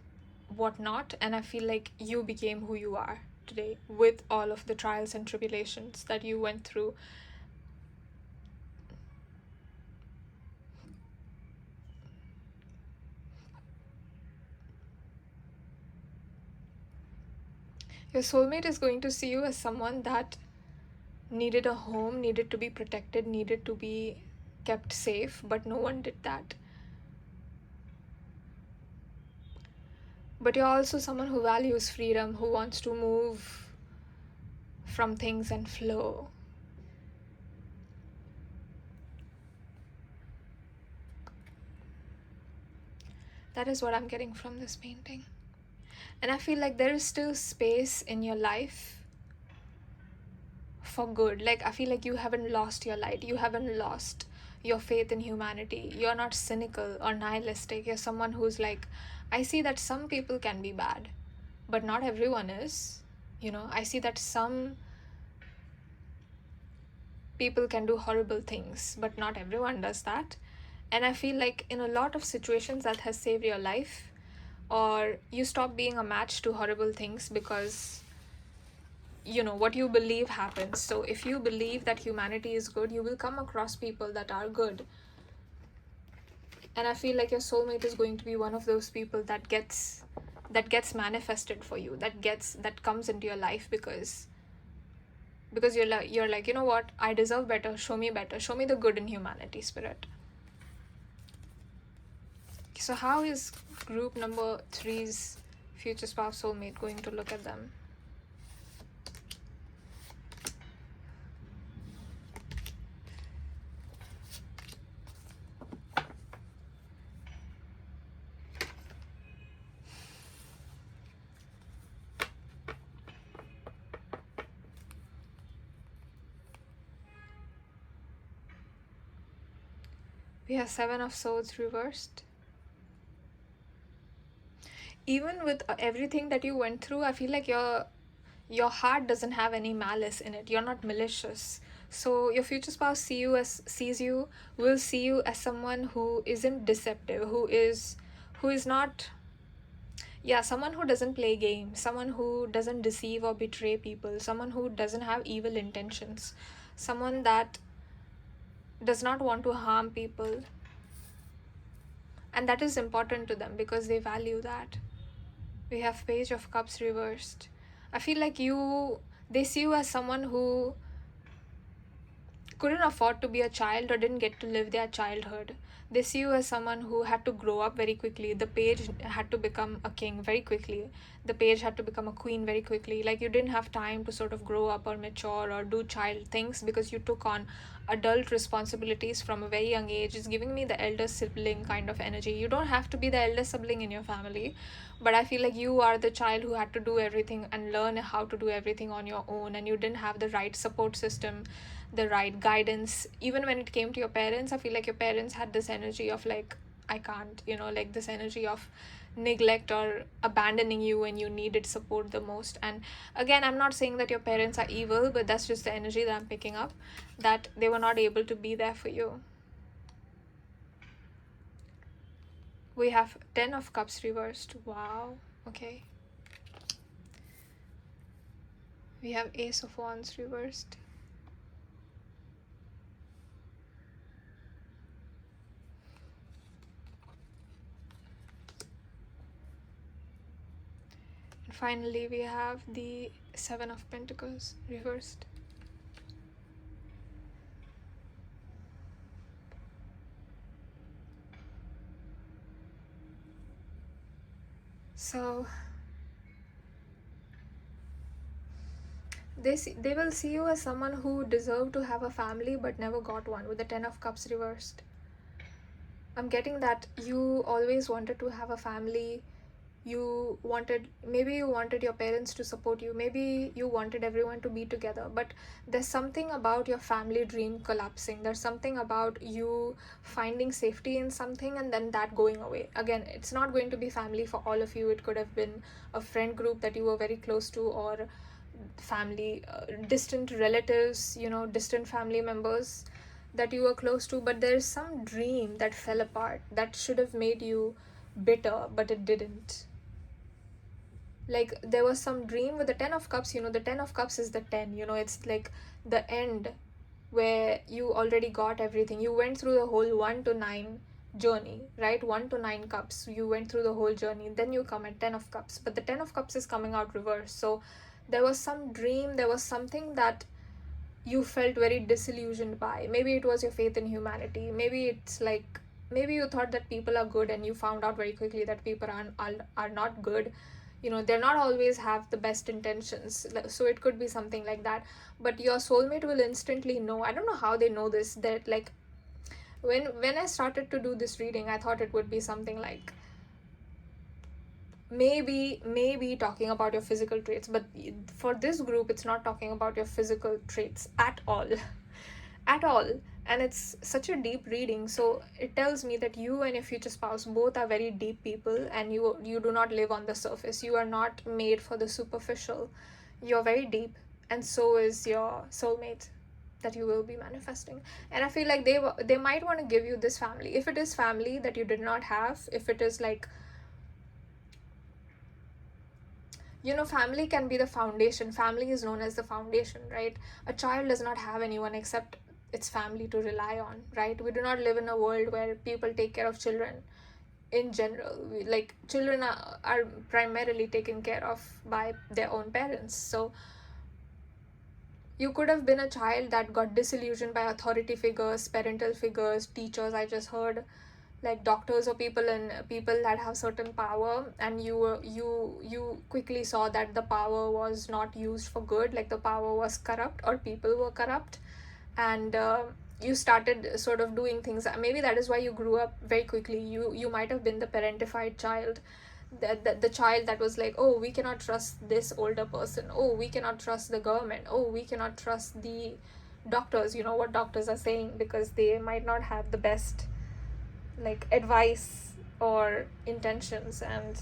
A: whatnot. And I feel like you became who you are today with all of the trials and tribulations that you went through. Your soulmate is going to see you as someone that needed a home, needed to be protected, needed to be kept safe, but no one did that. But you're also someone who values freedom, who wants to move from things and flow. That is what I'm getting from this painting. And I feel like there is still space in your life for good. Like, I feel like you haven't lost your light. You haven't lost your faith in humanity. You're not cynical or nihilistic. You're someone who's like, I see that some people can be bad, but not everyone is. You know, I see that some people can do horrible things, but not everyone does that. And I feel like in a lot of situations that has saved your life, or you stop being a match to horrible things because, you know, what you believe happens. So if you believe that humanity is good, you will come across people that are good. And I feel like your soulmate is going to be one of those people that gets manifested for you, that comes into your life because because you're like, you know what, I deserve better, show me better, show me the good in humanity spirit. So how is group number 3's future spouse soulmate going to look at them? We have 7 of Swords reversed. Even with everything that you went through, I feel like your heart doesn't have any malice in it. You're not malicious. So your future spouse will see you as someone who isn't deceptive, who is not, yeah, someone who doesn't play games, someone who doesn't deceive or betray people, someone who doesn't have evil intentions, someone that does not want to harm people. And that is important to them because they value that. We have Page of Cups reversed. I feel like they see you as someone who couldn't afford to be a child or didn't get to live their childhood. They see you as someone who had to grow up very quickly. The page had to become a king very quickly. The page had to become a queen very quickly. Like, you didn't have time to sort of grow up or mature or do child things because you took on adult responsibilities from a very young age. It's giving me the elder sibling kind of energy. You don't have to be the elder sibling in your family, but I feel like you are the child who had to do everything and learn how to do everything on your own, and you didn't have the right support system, the right guidance. Even when it came to your parents, I feel like your parents had this energy of like, I can't, like this energy of neglect or abandoning you when you needed support the most. And again, I'm not saying that your parents are evil, but that's just the energy that I'm picking up, that they were not able to be there for you. We have 10 of Cups reversed. Wow. Okay. We have Ace of Wands reversed. And finally, we have the 7 of Pentacles reversed. So they will see you as someone who deserved to have a family but never got one, with the 10 of Cups reversed. I'm getting that you always wanted to have a family. Maybe you wanted your parents to support you, maybe you wanted everyone to be together, but there's something about your family dream collapsing. There's something about you finding safety in something and then that going away. Again, it's not going to be family for all of you. It could have been a friend group that you were very close to, or family, distant relatives, distant family members that you were close to, but there's some dream that fell apart that should have made you bitter, but it didn't. Like, there was some dream with the 10 of Cups. The 10 of Cups is the 10, it's like the end where you already got everything. You went through the whole 1 to 9 journey, right? 1 to 9 cups, you went through the whole journey, then you come at 10 of Cups, but the 10 of Cups is coming out reverse. So there was some dream, there was something that you felt very disillusioned by. Maybe it was your faith in humanity. Maybe it's like, maybe you thought that people are good and you found out very quickly that people are not good. They're not always have the best intentions. So it could be something like that. But your soulmate will instantly know. I don't know how they know this, that like when I started to do this reading, I thought it would be something like maybe talking about your physical traits, but for this group it's not talking about your physical traits at all. At all. And it's such a deep reading, so it tells me that you and your future spouse both are very deep people, and you do not live on the surface. You are not made for the superficial. You're very deep, and so is your soulmate that you will be manifesting. And I feel like they might want to give you this family, if it is family that you did not have. If it is like, family can be the foundation. Family is known as the foundation, right? A child does not have anyone except its family to rely on, right? We do not live in a world where people take care of children in general. Children are primarily taken care of by their own parents. So You could have been a child that got disillusioned by authority figures, parental figures, teachers. I just heard, like doctors or people that have certain power, and you quickly saw that the power was not used for good, like the power was corrupt or people were corrupt, and you started sort of doing things. Maybe that is why you grew up very quickly. You might have been the parentified child, the child that was like, oh, we cannot trust this older person, oh, we cannot trust the government, oh, we cannot trust the doctors, you know what doctors are saying, because they might not have the best like advice or intentions. And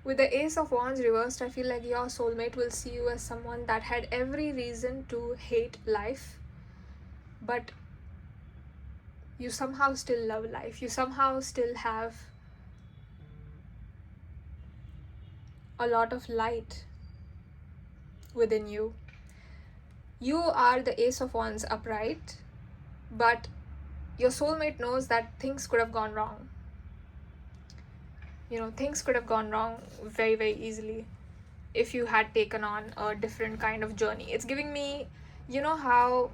A: with the Ace of Wands reversed, I feel like your soulmate will see you as someone that had every reason to hate life, but you somehow still love life. You somehow still have a lot of light within you. You are the Ace of Wands upright, but your soulmate knows that things could have gone wrong. You know, things could have gone wrong very, very easily if you had taken on a different kind of journey. It's giving me, you know how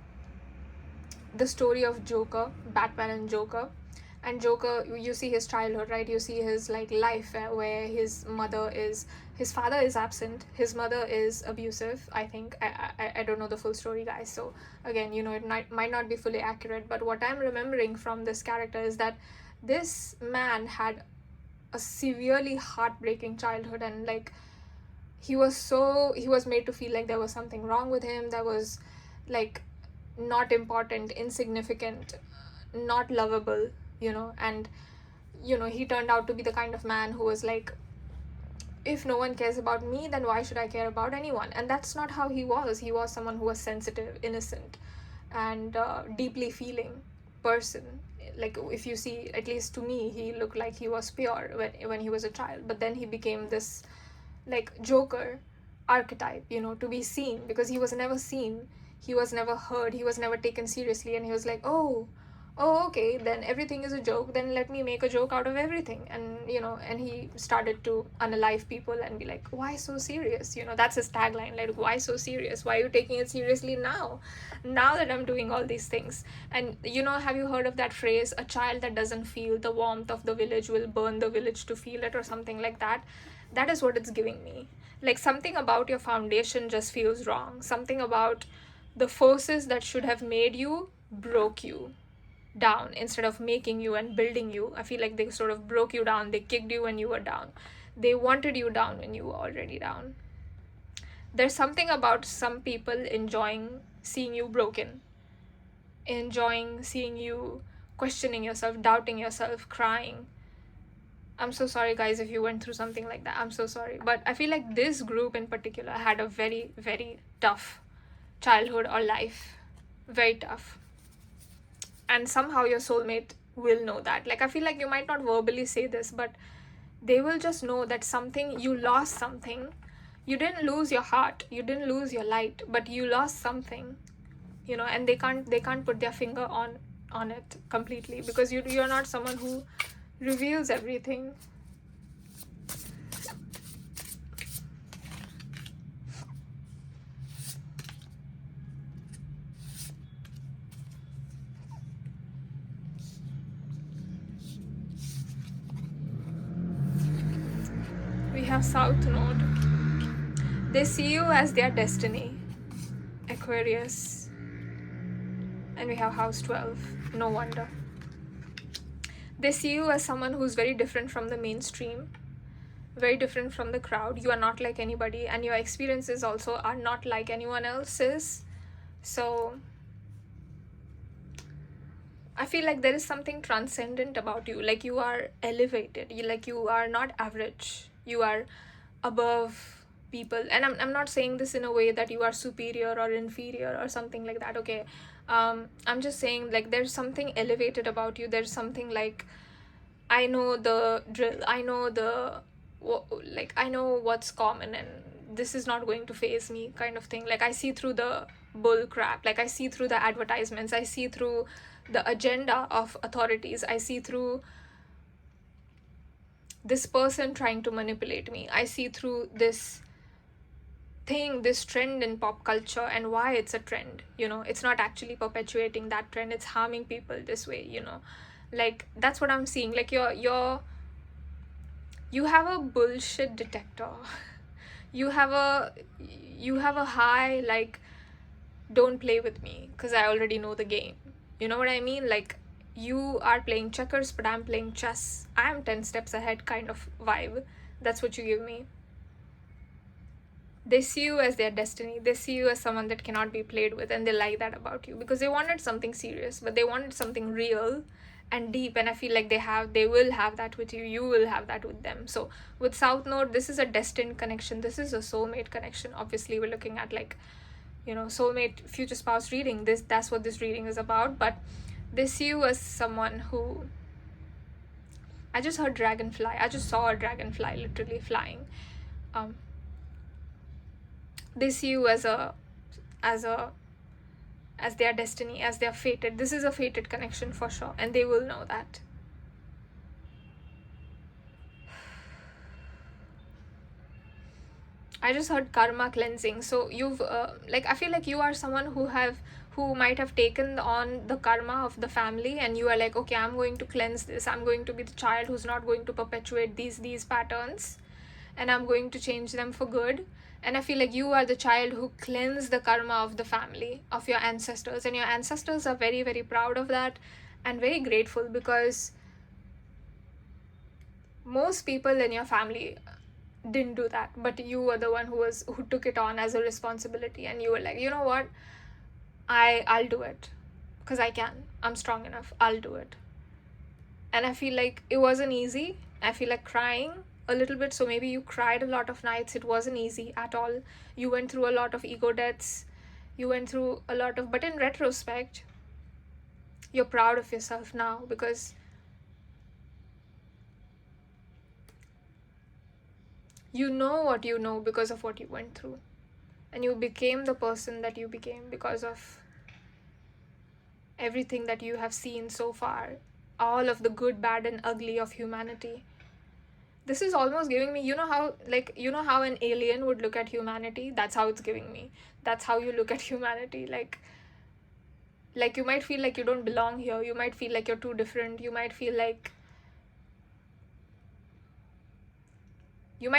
A: the story of Joker, Batman and Joker, you see his childhood, right? You see his like life where his father is absent, his mother is abusive, I think. I don't know the full story, guys, so again, you know, it might not be fully accurate, but what I'm remembering from this character is that this man had a severely heartbreaking childhood, and like he was made to feel like there was something wrong with him, that was like not important, insignificant, not lovable, you know. And you know, he turned out to be the kind of man who was like, if no one cares about me, then why should I care about anyone? And that's not how he was. He was someone who was sensitive, innocent, and deeply feeling person. Like if you see, at least to me, he looked like he was pure when he was a child, but then he became this like Joker archetype, you know, to be seen, because he was never seen, he was never heard, he was never taken seriously, and he was like, oh, okay, then everything is a joke, then let me make a joke out of everything. And you know, and he started to unalive people and be like, why so serious? You know, that's his tagline, like, why so serious? Why are you taking it seriously now that I'm doing all these things? And you know, have you heard of that phrase, a child that doesn't feel the warmth of the village will burn the village to feel it, or something like that? That is what it's giving me. Like something about your foundation just feels wrong, something about the forces that should have made you broke you down instead of making you and building you. I feel like they sort of broke you down, they kicked you when you were down, they wanted you down when you were already down. There's something about some people enjoying seeing you broken, enjoying seeing you questioning yourself, doubting yourself, crying. I'm so sorry, guys, if you went through something like that. I'm so sorry. But I feel like this group in particular had a very, very tough childhood or life. Very tough. And somehow your soulmate will know that. Like, I feel like you might not verbally say this, but they will just know that you lost something. You didn't lose your heart, you didn't lose your light, but you lost something, you know, and they can't put their finger on it completely, because you're not someone who reveals everything. We have South Node. They see you as their destiny, Aquarius. And we have House 12. No wonder. They see you as someone who's very different from the mainstream, very different from the crowd. You are not like anybody, and your experiences also are not like anyone else's. So I feel like there is something transcendent about you. Like you are elevated. You are not average. You are above people. And I'm not saying this in a way that you are superior or inferior or something like that, okay? I'm just saying, like, there's something elevated about you. There's something like, I know the drill. I know the like I know what's common, and this is not going to phase me, kind of thing. Like I see through the bull crap, like I see through the advertisements, I see through the agenda of authorities, I see through this person trying to manipulate me, I see through this thing, this trend in pop culture, and why it's a trend. It's not actually perpetuating that trend, it's harming people this way. Like that's what I'm seeing. Like you have a bullshit detector. you have a you have a high, like, don't play with me because I already know the game. You know what I mean? Like, you are playing checkers but I'm playing chess, I'm 10 steps ahead kind of vibe. That's what you give me. They see you as their destiny, they see you as someone that cannot be played with, and they like that about you because they wanted something serious, but they wanted something real and deep. And I feel like they will have that with you, you will have that with them. So with South Node, this is a destined connection, this is a soulmate connection. Obviously we're looking at, like, soulmate future spouse reading. That's what this reading is about. But they see you as someone who, I just heard dragonfly, I just saw a dragonfly literally flying. They see you as their destiny, as their fated. This is a fated connection for sure, and they will know that. I just heard karma cleansing. So you've like, I feel like you are someone who might have taken on the karma of the family, and you are like, okay, I'm going to cleanse this, I'm going to be the child who's not going to perpetuate these patterns, and I'm going to change them for good. And I feel like you are the child who cleansed the karma of the family, of your ancestors, and your ancestors are very, very proud of that and very grateful, because most people in your family didn't do that, but you were the one who took it on as a responsibility, and you were like, you know what, I'll do it because I can, I'm strong enough, I'll do it. And I feel like it wasn't easy. I feel like crying a little bit, so maybe you cried a lot of nights. It wasn't easy at all. You went through a lot of ego deaths, you went through a lot of, but in retrospect you're proud of yourself now, because you know what you know because of what you went through, and you became the person that you became because of everything that you have seen so far, all of the good, bad, and ugly of humanity. This is almost giving me, how an alien would look at humanity, that's how it's giving me. That's how you look at humanity. Like you might feel like you don't belong here, you might feel like you're too different, you might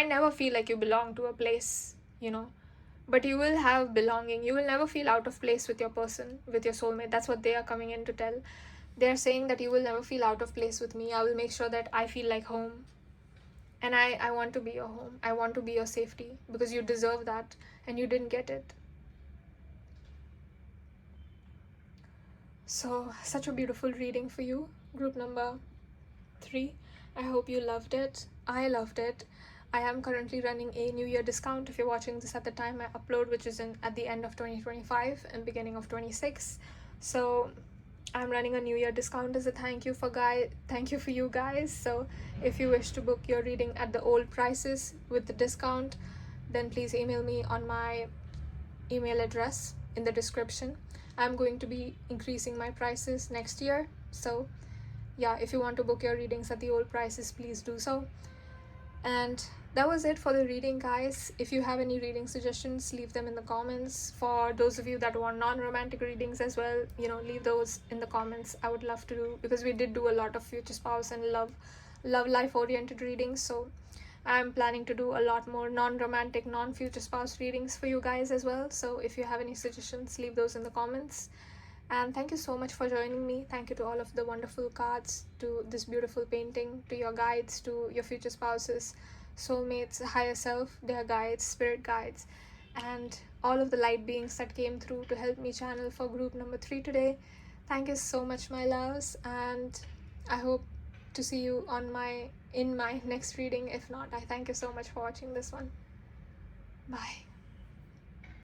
A: never feel like you belong to a place, but you will have belonging. You will never feel out of place with your person, with your soulmate. That's what they are coming in to tell. They're saying that you will never feel out of place with me. I will make sure that I feel like home, and I want to be your home, I want to be your safety, because you deserve that and you didn't get it. So such a beautiful reading for you, group number 3. I hope you loved it. I loved it. I am currently running a New Year discount if you're watching this at the time I upload, which is at the end of 2025 and beginning of 26. So I'm running a New Year discount as a thank you for you guys. So if you wish to book your reading at the old prices with the discount, then please email me on my email address in the description. I'm going to be increasing my prices next year. So yeah, if you want to book your readings at the old prices, please do so. And that was it for the reading, guys. If you have any reading suggestions, leave them in the comments. For those of you that want non-romantic readings as well, leave those in the comments. I would love to do, because we did do a lot of future spouse and love life oriented readings. So I'm planning to do a lot more non-romantic, non-future spouse readings for you guys as well. So if you have any suggestions, leave those in the comments. And thank you so much for joining me. Thank you to all of the wonderful cards, to this beautiful painting, to your guides, to your future spouses, soulmates, higher self, their guides, spirit guides, and all of the light beings that came through to help me channel for group number 3 today. Thank you so much, my loves, and I hope to see you in my next reading. If not, I thank you so much for watching this one. Bye.